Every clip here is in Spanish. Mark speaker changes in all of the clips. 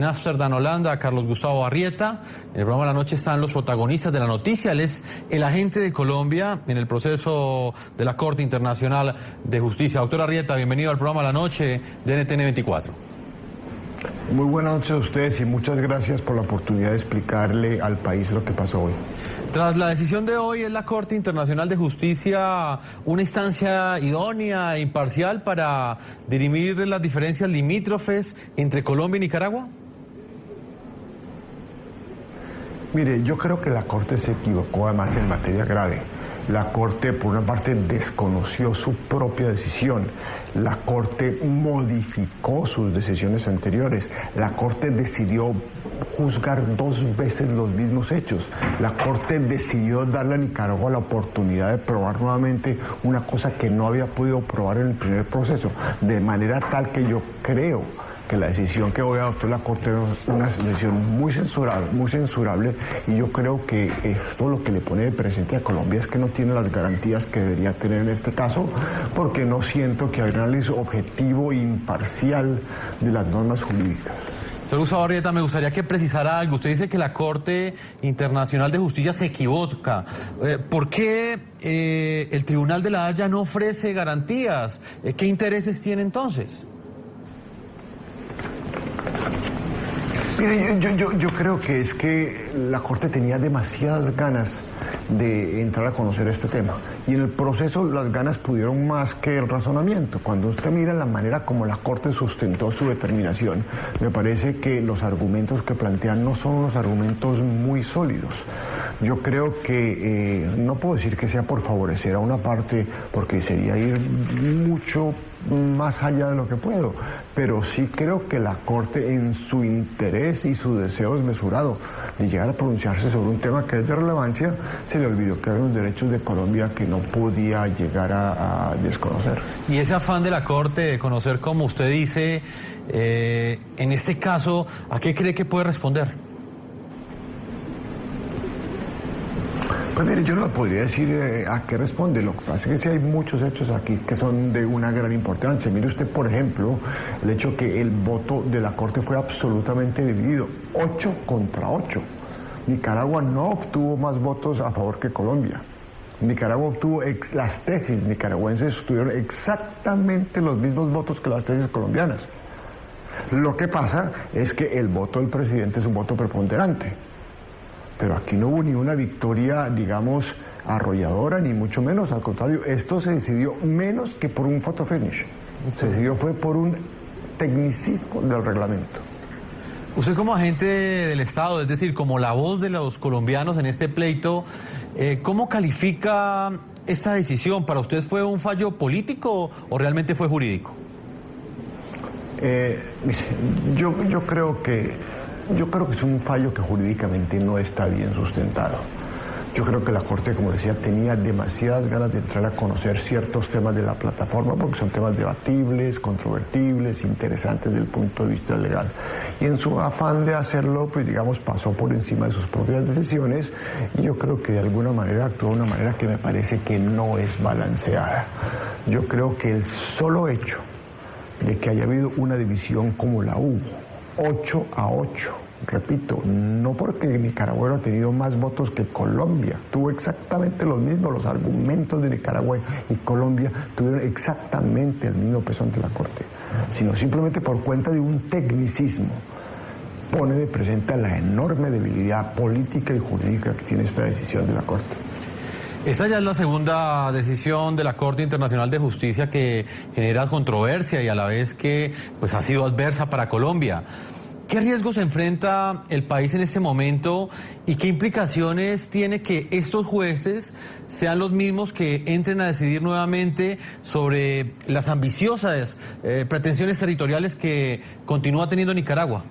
Speaker 1: En Ámsterdam, Holanda, a Carlos Gustavo Arrieta. En el programa de la noche están los protagonistas de la noticia. Él es el agente de Colombia en el proceso de la Corte Internacional de Justicia. Doctor Arrieta, bienvenido al programa de la noche de NTN 24.
Speaker 2: Muy buenas noches a ustedes y muchas gracias por la oportunidad de explicarle al país lo que pasó hoy.
Speaker 1: Tras la decisión de hoy, ¿es la Corte Internacional de Justicia una instancia idónea e imparcial para dirimir las diferencias limítrofes entre Colombia y Nicaragua?
Speaker 2: Mire, yo creo que la Corte se equivocó además en materia grave. La Corte, por una parte, desconoció su propia decisión. La Corte modificó sus decisiones anteriores. La Corte decidió juzgar 2 veces los mismos hechos. La Corte decidió darle a Nicaragua la oportunidad de probar nuevamente una cosa que no había podido probar en el primer proceso. De manera tal que yo creo que la decisión que hoy adoptó la Corte es una decisión muy censurable, y yo creo que esto lo que le pone de presente a Colombia es que no tiene las garantías que debería tener en este caso, porque no siento que hay un análisis objetivo e imparcial de las normas jurídicas.
Speaker 1: Señor Gustavo Arrieta, me gustaría que precisara algo. Usted dice que la Corte Internacional de Justicia se equivoca. ¿Por qué el Tribunal de la Haya no ofrece garantías? ¿Qué intereses tiene entonces?
Speaker 2: Mire, yo creo que es que la Corte tenía demasiadas ganas de entrar a conocer este tema, y en el proceso las ganas pudieron más que el razonamiento. Cuando usted mira la manera como la Corte sustentó su determinación, me parece que los argumentos que plantean no son unos argumentos muy sólidos. Yo creo que no puedo decir que sea por favorecer a una parte, porque sería ir mucho más allá de lo que puedo, pero sí creo que la Corte, en su interés y su deseo desmesurado de llegar a pronunciarse sobre un tema que es de relevancia, se le olvidó que había unos derechos de Colombia que no podía llegar a desconocer.
Speaker 1: Y ese afán de la Corte de conocer, como usted dice, en este caso, ¿a qué cree que puede responder?
Speaker 2: Pues mire, yo no podría decir a qué responde. Lo que pasa es que sí hay muchos hechos aquí que son de una gran importancia. Mire usted, por ejemplo, el hecho que el voto de la Corte fue absolutamente dividido, 8 contra 8. Nicaragua no obtuvo más votos a favor que Colombia. Nicaragua obtuvo, las tesis nicaragüenses tuvieron exactamente los mismos votos que las tesis colombianas. Lo que pasa es que el voto del presidente es un voto preponderante. Pero aquí no hubo ni una victoria, digamos, arrolladora, ni mucho menos. Al contrario, esto se decidió menos que por un photo finish. Se decidió fue por un tecnicismo del reglamento.
Speaker 1: Usted, como agente del Estado, es decir, como la voz de los colombianos en este pleito, ¿cómo califica esta decisión? ¿Para usted fue un fallo político o realmente fue jurídico?
Speaker 2: Yo creo que es un fallo que jurídicamente no está bien sustentado. Yo creo que la Corte, como decía, tenía demasiadas ganas de entrar a conocer ciertos temas de la plataforma, porque son temas debatibles, controvertibles, interesantes desde el punto de vista legal. Y en su afán de hacerlo, pues digamos, pasó por encima de sus propias decisiones, y yo creo que de alguna manera actuó de una manera que me parece que no es balanceada. Yo creo que el solo hecho de que haya habido una división como la hubo, 8 a 8, repito, no porque Nicaragua ha tenido más votos que Colombia, tuvo exactamente los mismos, los argumentos de Nicaragua y Colombia tuvieron exactamente el mismo peso ante la Corte, sino simplemente por cuenta de un tecnicismo, pone de presente la enorme debilidad política y jurídica que tiene esta decisión de la Corte.
Speaker 1: Esta ya es la segunda decisión de la Corte Internacional de Justicia que genera controversia y a la vez que pues, ha sido adversa para Colombia. ¿Qué riesgos enfrenta el país en este momento y qué implicaciones tiene que estos jueces sean los mismos que entren a decidir nuevamente sobre las ambiciosas pretensiones territoriales que continúa teniendo Nicaragua?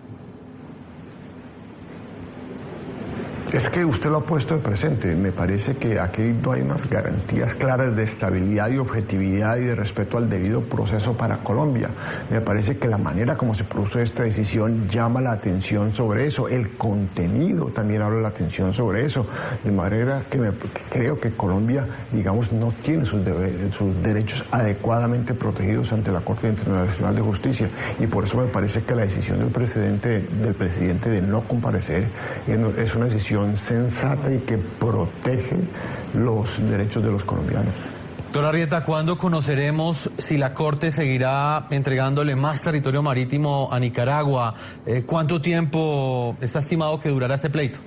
Speaker 2: Es que usted lo ha puesto de presente. Me parece que aquí no hay unas garantías claras de estabilidad y objetividad y de respeto al debido proceso para Colombia. Me parece que la manera como se produce esta decisión llama la atención sobre eso. El contenido también habla la atención sobre eso. De manera que creo que Colombia, digamos, no tiene sus derechos adecuadamente protegidos ante la Corte Internacional de Justicia. Y por eso me parece que la decisión del presidente de no comparecer es una decisión sensata y que protege los derechos de los colombianos.
Speaker 1: Doctor Arrieta, ¿cuándo conoceremos si la Corte seguirá entregándole más territorio marítimo a Nicaragua? ¿Cuánto tiempo está estimado que durará ese pleito?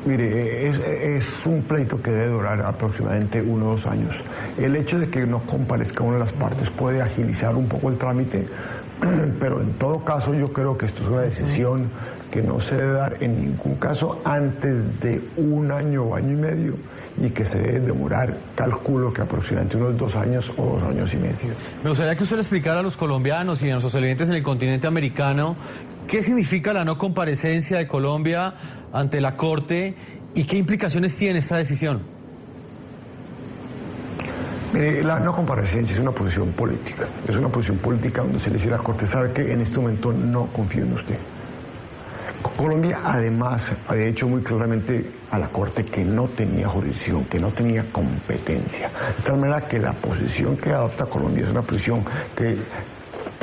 Speaker 2: Mire, es un pleito que debe durar aproximadamente 1 o 2 años. El hecho de que no comparezca una de las partes puede agilizar un poco el trámite, pero en todo caso yo creo que esto es una decisión que no se debe dar en ningún caso antes de 1 año o año y medio, y que se debe demorar, calculo que aproximadamente unos 2 años o 2 años y medio.
Speaker 1: Me gustaría que usted le explicara a los colombianos y a nuestros televidentes en el continente americano qué significa la no comparecencia de Colombia ante la Corte y qué implicaciones tiene esta decisión.
Speaker 2: Mire, la no comparecencia es una posición política. Es una posición política donde se le dice a la Corte, sabe que en este momento no confío en usted. Colombia además ha hecho muy claramente a la Corte que no tenía jurisdicción, que no tenía competencia. De tal manera que la posición que adopta Colombia es una posición que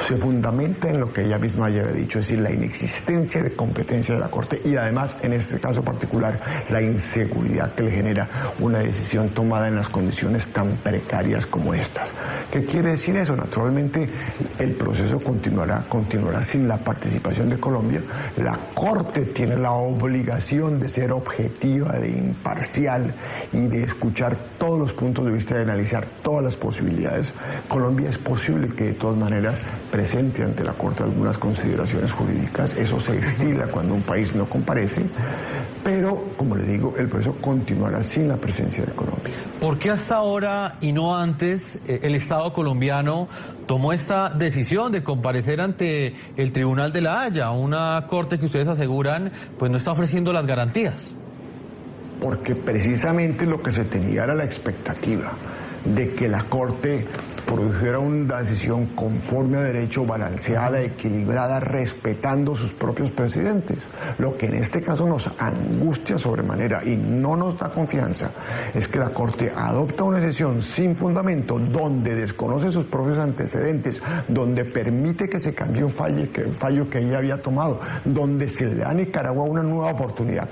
Speaker 2: se fundamenta en lo que ella misma ya había dicho, es decir, la inexistencia de competencia de la Corte y además, en este caso particular, la inseguridad que le genera una decisión tomada en las condiciones tan precarias como estas. ¿Qué quiere decir eso? Naturalmente, el proceso continuará sin la participación de Colombia. La Corte tiene la obligación de ser objetiva, de imparcial y de escuchar todos los puntos de vista, de analizar todas las posibilidades. Colombia es posible que de todas maneras presente ante la Corte algunas consideraciones jurídicas. Eso se estila cuando un país no comparece, pero, como le digo, el proceso continuará sin la presencia de Colombia.
Speaker 1: ¿Por qué hasta ahora y no antes el Estado colombiano tomó esta decisión de comparecer ante el Tribunal de la Haya, una corte que ustedes aseguran pues no está ofreciendo las garantías?
Speaker 2: Porque precisamente lo que se tenía era la expectativa de que la Corte produjera una decisión conforme a derecho, balanceada, equilibrada, respetando sus propios presidentes. Lo que en este caso nos angustia sobremanera y no nos da confianza es que la Corte adopta una decisión sin fundamento, donde desconoce sus propios antecedentes, donde permite que se cambie un fallo que ella había tomado, donde se le da a Nicaragua una nueva oportunidad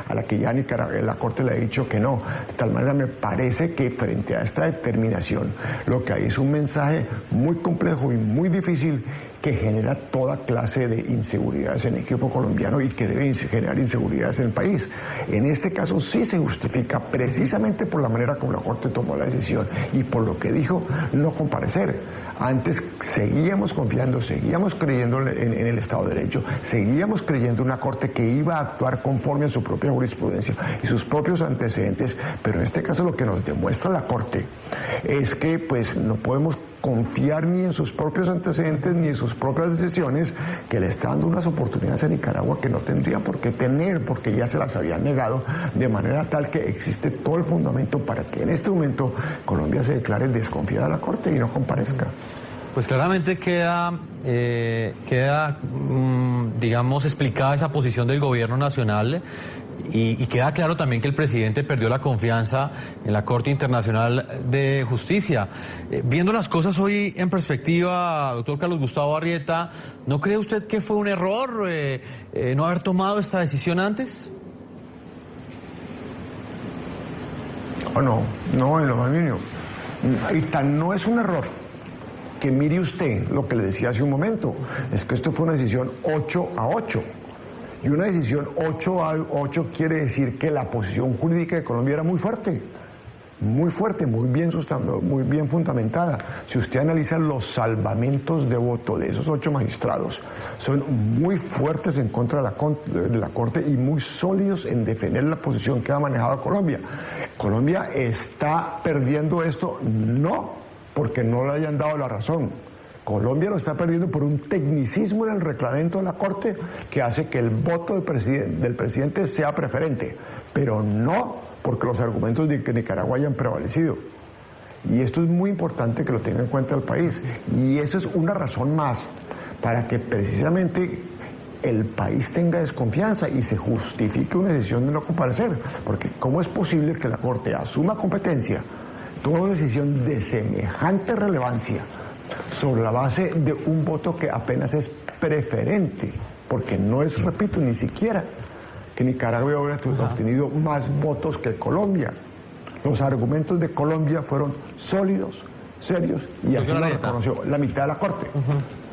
Speaker 2: a la que ya la Corte le ha dicho que no. De tal manera me parece que frente a esta determinación lo que hay es un mensaje muy complejo y muy difícil que genera toda clase de inseguridades en el equipo colombiano y que debe generar inseguridades en el país. En este caso sí se justifica precisamente por la manera como la Corte tomó la decisión y por lo que dijo no comparecer. Antes seguíamos confiando, seguíamos creyendo en el Estado de Derecho, seguíamos creyendo en una Corte que iba a actuar conforme a su propia jurisprudencia y sus propios antecedentes, pero en este caso lo que nos demuestra la Corte es que pues no podemos confiar ni en sus propios antecedentes ni en sus propias decisiones, que le está dando unas oportunidades a Nicaragua que no tendría por qué tener, porque ya se las habían negado, de manera tal que existe todo el fundamento para que en este momento Colombia se declare desconfiada a la Corte y no comparezca.
Speaker 1: Pues claramente queda digamos, explicada esa posición del gobierno nacional y queda claro también que el presidente perdió la confianza en la Corte Internacional de Justicia. Viendo las cosas hoy en perspectiva, doctor Carlos Gustavo Arrieta, ¿no cree usted que fue un error no haber tomado esta decisión antes?
Speaker 2: No, en lo más mínimo. Y tan no es un error que mire usted lo que le decía hace un momento, es que esto fue una decisión 8-8. Y una decisión 8-8 quiere decir que la posición jurídica de Colombia era muy fuerte, muy bien fundamentada. Si usted analiza los salvamentos de voto de esos 8 magistrados, son muy fuertes en contra de la Corte y muy sólidos en defender la posición que ha manejado Colombia. Colombia está perdiendo esto no porque no le hayan dado la razón, Colombia lo está perdiendo por un tecnicismo en el reglamento de la Corte que hace que el voto del presidente sea preferente, pero no porque los argumentos de que Nicaragua hayan prevalecido. Y esto es muy importante que lo tenga en cuenta el país. Y eso es una razón más para que precisamente el país tenga desconfianza y se justifique una decisión de no comparecer. Porque ¿cómo es posible que la Corte asuma competencia, tome una decisión de semejante relevancia sobre la base de un voto que apenas es preferente? Porque no es, repito, ni siquiera que Nicaragua hubiera obtenido más votos que Colombia. Los argumentos de Colombia fueron sólidos, serios, y así lo reconoció la mitad de la Corte.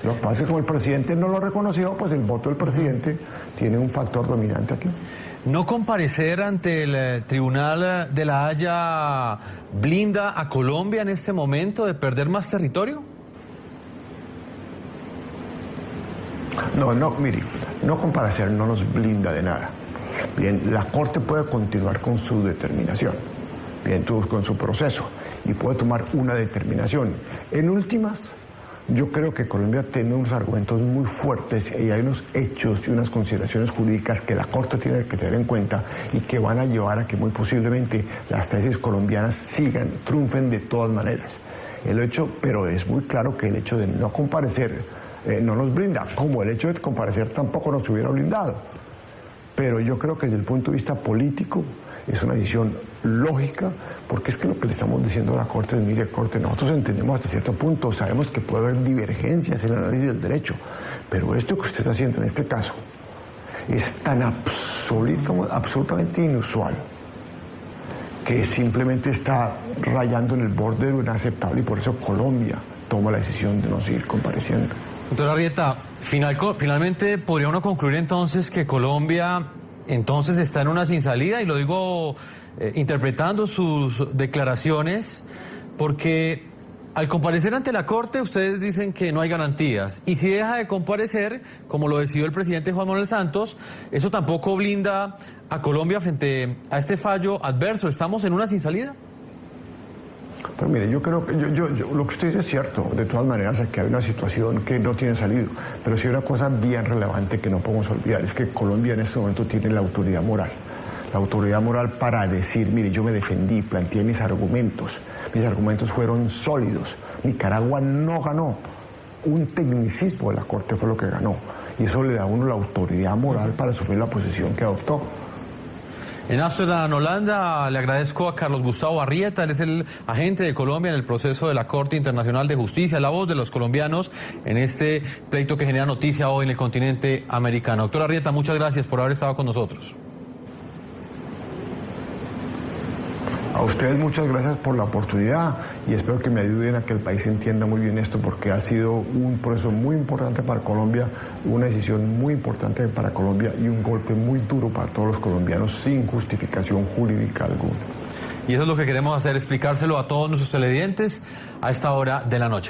Speaker 2: Lo que pasa es que como el presidente no lo reconoció, pues el voto del presidente tiene un factor dominante aquí.
Speaker 1: ¿No comparecer ante el Tribunal de la Haya blinda a Colombia en este momento de perder más territorio?
Speaker 2: No, mire, no comparecer no nos blinda de nada. Bien, la Corte puede continuar con su determinación, bien, con su proceso, y puede tomar una determinación. En últimas, yo creo que Colombia tiene unos argumentos muy fuertes y hay unos hechos y unas consideraciones jurídicas que la Corte tiene que tener en cuenta y que van a llevar a que muy posiblemente las tesis colombianas triunfen de todas maneras. Pero es muy claro que el hecho de no comparecer no nos blinda, como el hecho de comparecer tampoco nos hubiera blindado. Pero yo creo que desde el punto de vista político es una decisión lógica, porque es que lo que le estamos diciendo a la Corte es, mire, Corte, nosotros entendemos hasta cierto punto, sabemos que puede haber divergencias en el análisis del derecho, pero esto que usted está haciendo en este caso es tan absolutamente inusual que simplemente está rayando en el borde de lo inaceptable, y por eso Colombia toma la decisión de no seguir compareciendo.
Speaker 1: Doctor Arrieta, finalmente podría uno concluir entonces que Colombia entonces está en una sin salida, y lo digo interpretando sus declaraciones, porque al comparecer ante la Corte ustedes dicen que no hay garantías, y si deja de comparecer, como lo decidió el presidente Juan Manuel Santos, eso tampoco blinda a Colombia frente a este fallo adverso. ¿Estamos en una sin salida?
Speaker 2: Pero mire, yo creo que lo que usted dice es cierto. De todas maneras, aquí hay una situación que no tiene salido. Pero sí hay una cosa bien relevante que no podemos olvidar, es que Colombia en este momento tiene la autoridad moral. La autoridad moral para decir, mire, yo me defendí, planteé mis argumentos fueron sólidos. Nicaragua no ganó. Un tecnicismo de la Corte fue lo que ganó. Y eso le da a uno la autoridad moral para asumir la posición que adoptó.
Speaker 1: En Ámsterdam, Holanda, le agradezco a Carlos Gustavo Arrieta, él es el agente de Colombia en el proceso de la Corte Internacional de Justicia, la voz de los colombianos en este pleito que genera noticia hoy en el continente americano. Doctor Arrieta, muchas gracias por haber estado con nosotros.
Speaker 2: A ustedes muchas gracias por la oportunidad y espero que me ayuden a que el país entienda muy bien esto, porque ha sido un proceso muy importante para Colombia, una decisión muy importante para Colombia y un golpe muy duro para todos los colombianos sin justificación jurídica alguna.
Speaker 1: Y eso es lo que queremos hacer, explicárselo a todos nuestros televidentes a esta hora de la noche.